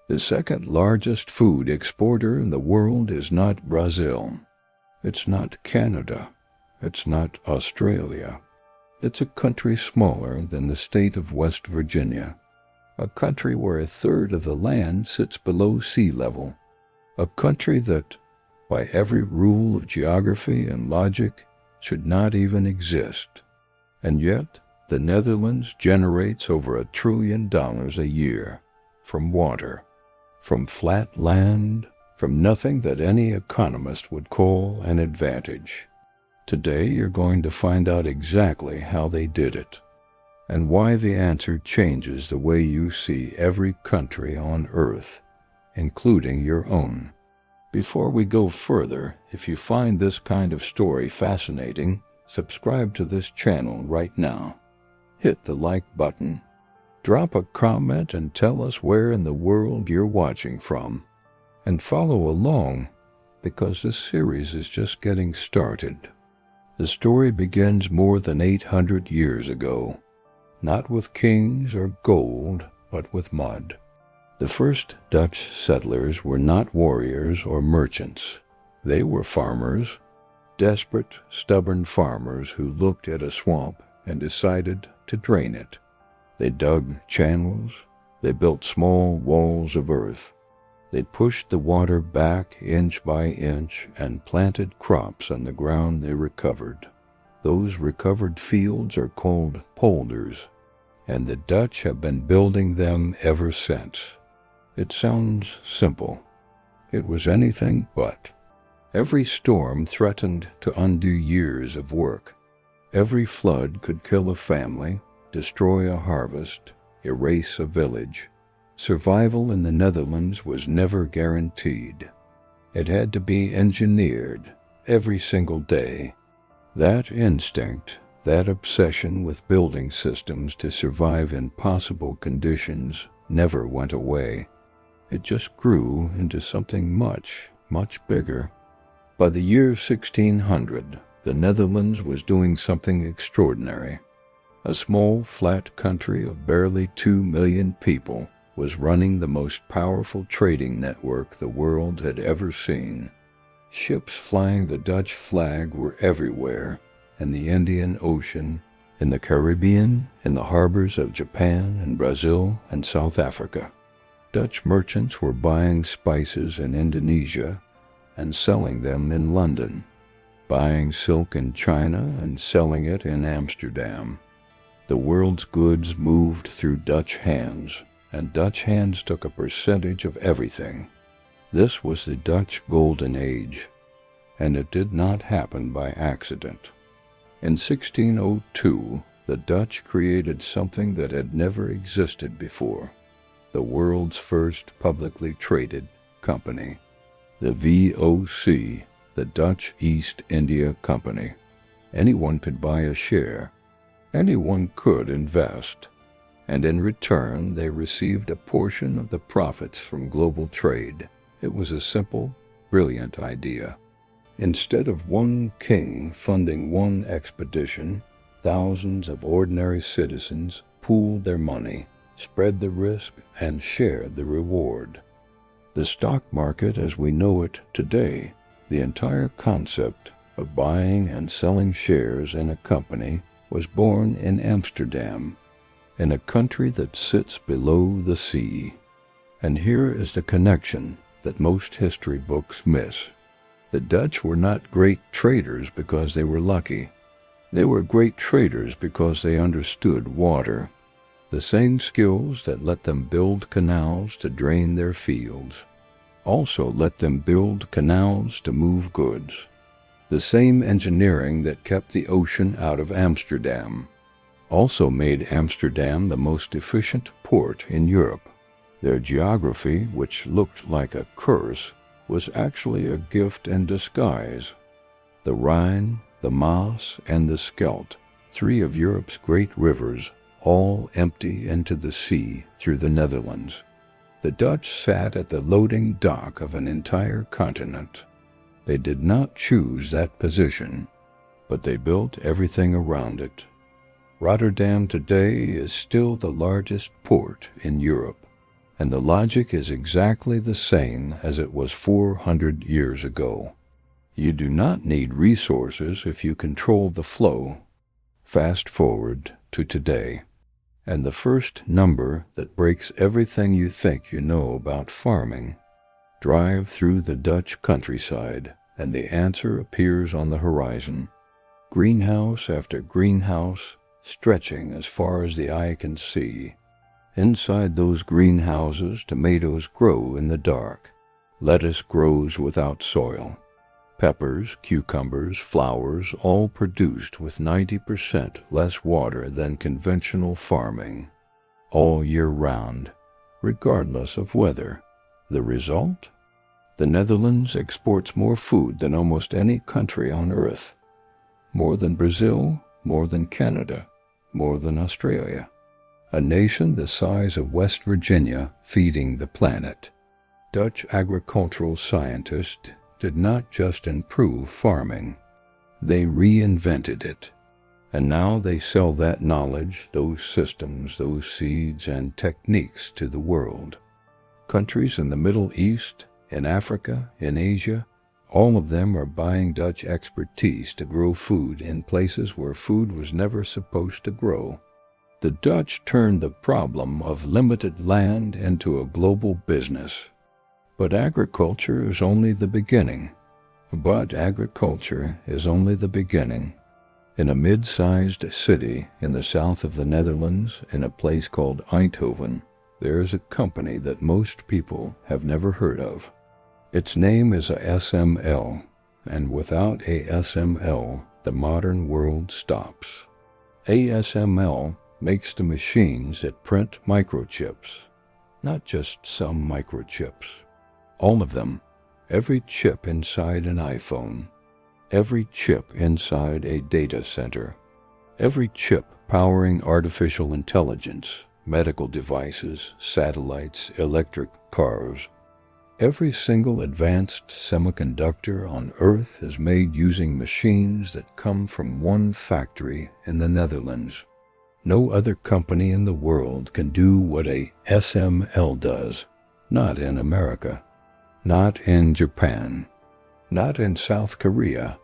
The second largest food exporter in the world is not Brazil. It's not Canada. It's not Australia. It's a country smaller than the state of West Virginia. A country where a third of the land sits below sea level. A country that, by every rule of geography and logic, should not even exist. And yet, the Netherlands generates over $1 trillion a year from water, from flat land, from nothing that any economist would call an advantage. Today, you're going to find out exactly how they did it, and why the answer changes the way you see every country on Earth, including your own. Before we go further, if you find this kind of story fascinating, subscribe to this channel right now. Hit the like button. Drop a comment and tell us where in the world you're watching from. And follow along, because this series is just getting started. The story begins more than 800 years ago, not with kings or gold, but with mud. The first Dutch settlers were not warriors or merchants. They were farmers, desperate, stubborn farmers who looked at a swamp and decided to drain it. They dug channels, they built small walls of earth. They pushed the water back inch by inch and planted crops on the ground they recovered. Those recovered fields are called polders, and the Dutch have been building them ever since. It sounds simple. It was anything but. Every storm threatened to undo years of work. Every flood could kill a family, destroy a harvest, erase a village. Survival in the Netherlands was never guaranteed. It had to be engineered every single day. That instinct, that obsession with building systems to survive impossible conditions never went away. It just grew into something much, much bigger. By the year 1600, the Netherlands was doing something extraordinary. A small, flat country of barely 2 million people was running the most powerful trading network the world had ever seen. Ships flying the Dutch flag were everywhere, in the Indian Ocean, in the Caribbean, in the harbors of Japan and Brazil and South Africa. Dutch merchants were buying spices in Indonesia and selling them in London, buying silk in China and selling it in Amsterdam. The world's goods moved through Dutch hands, and Dutch hands took a percentage of everything. This was the Dutch Golden Age, and it did not happen by accident. In 1602, the Dutch created something that had never existed before. The world's first publicly traded company, the VOC, the Dutch East India Company. Anyone could buy a share. Anyone could invest. And in return, they received a portion of the profits from global trade. It was a simple, brilliant idea. Instead of one king funding one expedition, thousands of ordinary citizens pooled their money, spread the risk, and shared the reward. The stock market as we know it today, the entire concept of buying and selling shares in a company, was born in Amsterdam, in a country that sits below the sea. And here is the connection that most history books miss. The Dutch were not great traders because they were lucky. They were great traders because they understood water. The same skills that let them build canals to drain their fields also let them build canals to move goods. The same engineering that kept the ocean out of Amsterdam also made Amsterdam the most efficient port in Europe. Their geography, which looked like a curse, was actually a gift in disguise. The Rhine, the Maas, and the Scheldt, three of Europe's great rivers, all empty into the sea through the Netherlands. The Dutch sat at the loading dock of an entire continent. They did not choose that position, but they built everything around it. Rotterdam today is still the largest port in Europe, And the logic is exactly the same as it was 400 years ago. You do not need resources if you control the flow. Fast forward to today, and the first number that breaks everything you think you know about farming. Drive through the Dutch countryside, and the answer appears on the horizon. Greenhouse after greenhouse, stretching as far as the eye can see. Inside those greenhouses, tomatoes grow in the dark. Lettuce grows without soil. Peppers, cucumbers, flowers, all produced with 90% less water than conventional farming. All year round, regardless of weather. The result? The Netherlands exports more food than almost any country on earth. More than Brazil, more than Canada, more than Australia. A nation the size of West Virginia feeding the planet. Dutch agricultural scientists did not just improve farming, they reinvented it. And now they sell that knowledge, those systems, those seeds and techniques to the world. Countries in the Middle East, in Africa, in Asia, all of them are buying Dutch expertise to grow food in places where food was never supposed to grow. The Dutch turned the problem of limited land into a global business. But agriculture is only the beginning. In a mid-sized city in the south of the Netherlands, in a place called Eindhoven, there is a company that most people have never heard of. Its name is ASML, and without ASML, the modern world stops. ASML makes the machines that print microchips, not just some microchips. All of them, every chip inside an iPhone, every chip inside a data center, every chip powering artificial intelligence, medical devices, satellites, electric cars. Every single advanced semiconductor on Earth is made using machines that come from one factory in the Netherlands. No other company in the world can do what a SML does, not in America. Not in Japan, not in South Korea.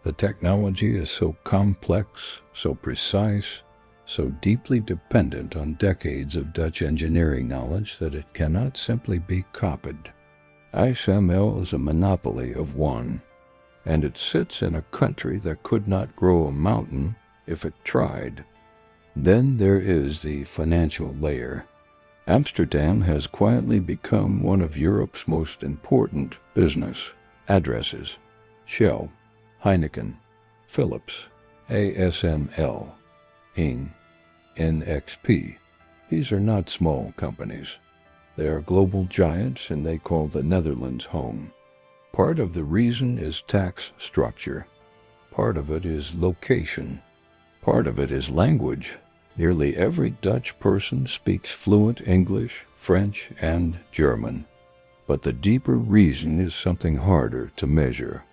The technology is so complex, so precise, so deeply dependent on decades of Dutch engineering knowledge that it cannot simply be copied. ASML is a monopoly of one, and it sits in a country that could not grow a mountain if it tried. Then there is the financial layer. Amsterdam has quietly become one of Europe's most important business addresses. Shell, Heineken, Philips, ASML, Ing, NXP. These are not small companies. They are global giants, and they call the Netherlands home. Part of the reason is tax structure. Part of it is location. Part of it is language. Nearly every Dutch person speaks fluent English, French, and German. But the deeper reason is something harder to measure.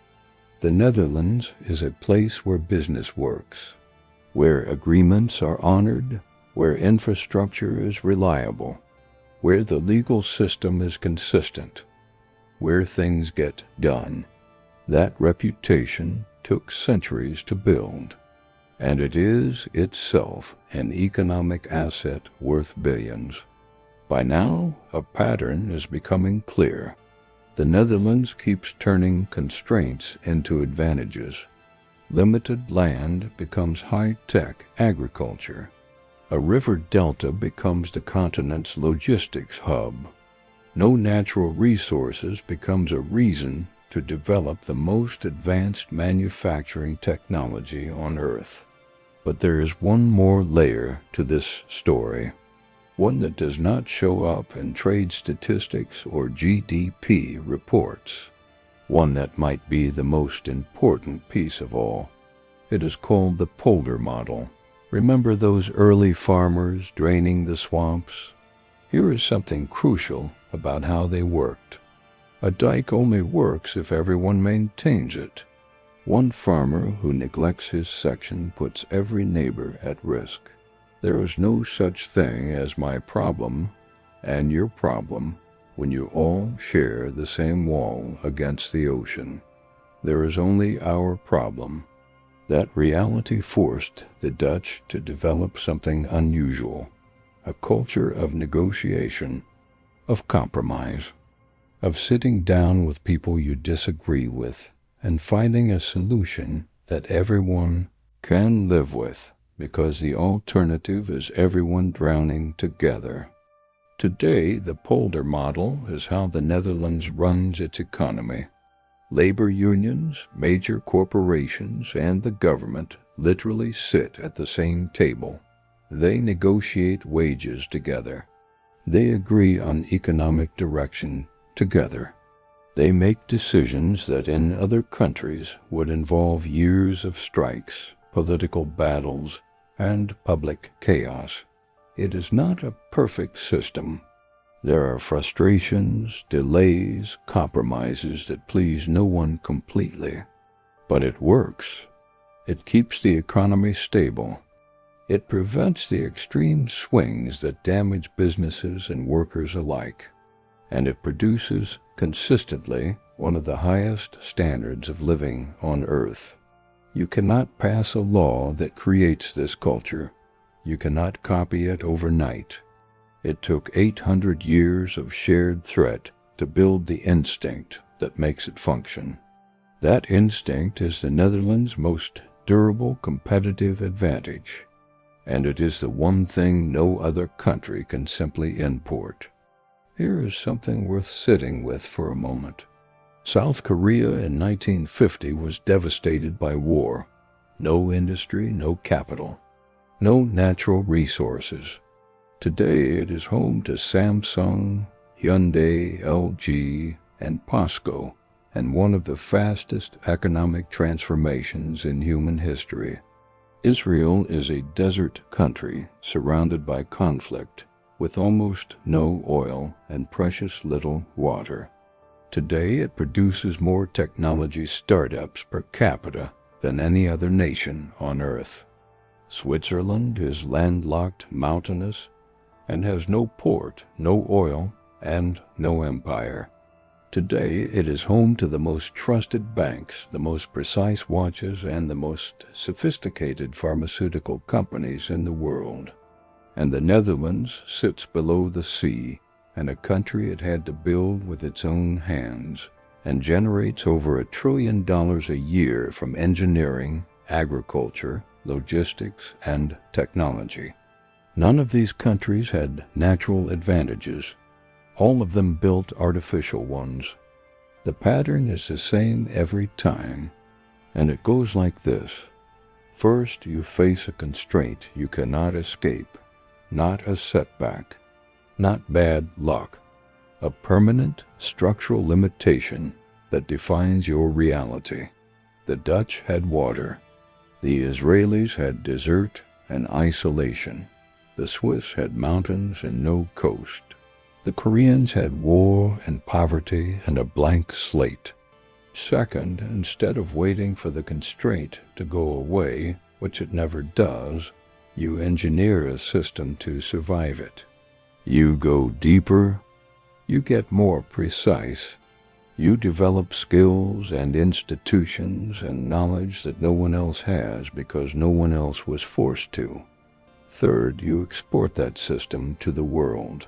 The Netherlands is a place where business works, where agreements are honored, where infrastructure is reliable, where the legal system is consistent, where things get done. That reputation took centuries to build. And it is itself an economic asset worth billions. By now, a pattern is becoming clear. The Netherlands keeps turning constraints into advantages. Limited land becomes high-tech agriculture. A river delta becomes the continent's logistics hub. No natural resources becomes a reason to develop the most advanced manufacturing technology on Earth. But there is one more layer to this story, one that does not show up in trade statistics or GDP reports, one that might be the most important piece of all. It is called the polder model. Remember those early farmers draining the swamps? Here is something crucial about how they worked. A dike only works if everyone maintains it. One farmer who neglects his section puts every neighbor at risk. There is no such thing as my problem. and your problem when you all share the same wall against the ocean. There is only our problem. That reality forced the Dutch to develop something unusual, a culture of negotiation, of compromise, of sitting down with people you disagree with and finding a solution that everyone can live with, because the alternative is everyone drowning together. Today, the polder model is how the Netherlands runs its economy. Labor unions, major corporations, and the government literally sit at the same table. They negotiate wages together. They agree on economic direction together. They make decisions that in other countries would involve years of strikes, political battles, and public chaos. It is not a perfect system. There are frustrations, delays, compromises that please no one completely. But it works. It keeps the economy stable. It prevents the extreme swings that damage businesses and workers alike. And it produces consistently one of the highest standards of living on earth. You cannot pass a law that creates this culture. You cannot copy it overnight. It took 800 years of shared threat to build the instinct that makes it function. That instinct is the Netherlands' most durable competitive advantage, and it is the one thing no other country can simply import. Here is something worth sitting with for a moment. South Korea in 1950 was devastated by war. No industry, no capital, no natural resources. Today it is home to Samsung, Hyundai, LG, and POSCO, and one of the fastest economic transformations in human history. Israel is a desert country surrounded by conflict, with almost no oil and precious little water. Today it produces more technology startups per capita than any other nation on earth. Switzerland is landlocked, mountainous, and has no port, no oil, and no empire. Today it is home to the most trusted banks, the most precise watches, and the most sophisticated pharmaceutical companies in the world. And the Netherlands sits below the sea, and a country it had to build with its own hands, and generates over $1 trillion a year from engineering, agriculture, logistics, and technology. None of these countries had natural advantages. All of them built artificial ones. The pattern is the same every time, and it goes like this. First, you face a constraint you cannot escape, not a setback, not bad luck, a permanent structural limitation that defines your reality. The Dutch had water. The Israelis had desert and isolation. The Swiss had mountains and no coast. The Koreans had war and poverty and a blank slate. Second, instead of waiting for the constraint to go away, which it never does, you engineer a system to survive it. You go deeper, you get more precise, you develop skills and institutions and knowledge that no one else has because no one else was forced to. Third, you export that system to the world,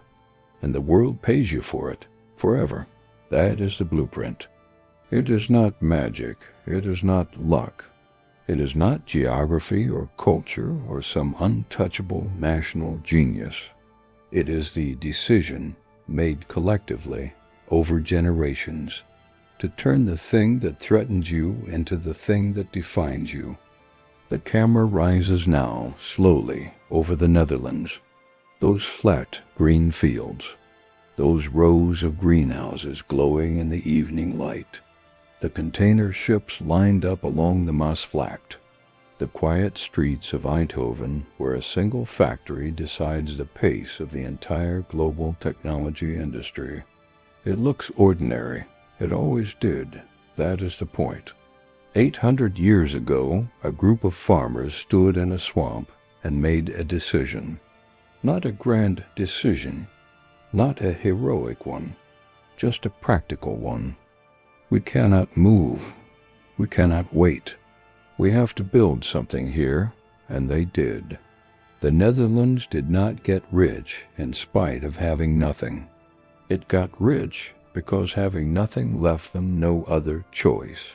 and the world pays you for it, forever. That is the blueprint. It is not magic, it is not luck. It is not geography or culture or some untouchable national genius. It is the decision made collectively over generations to turn the thing that threatens you into the thing that defines you. The camera rises now, slowly, over the Netherlands. Those flat green fields, those rows of greenhouses glowing in the evening light, the container ships lined up along the Maasvlakte, the quiet streets of Eindhoven where a single factory decides the pace of the entire global technology industry. It looks ordinary. It always did. That is the point. 800 years ago, a group of farmers stood in a swamp and made a decision. Not a grand decision, Not a heroic one, just a practical one. We cannot move. We cannot wait. We have to build something here, and they did. The Netherlands did not get rich in spite of having nothing. It got rich because having nothing left them no other choice.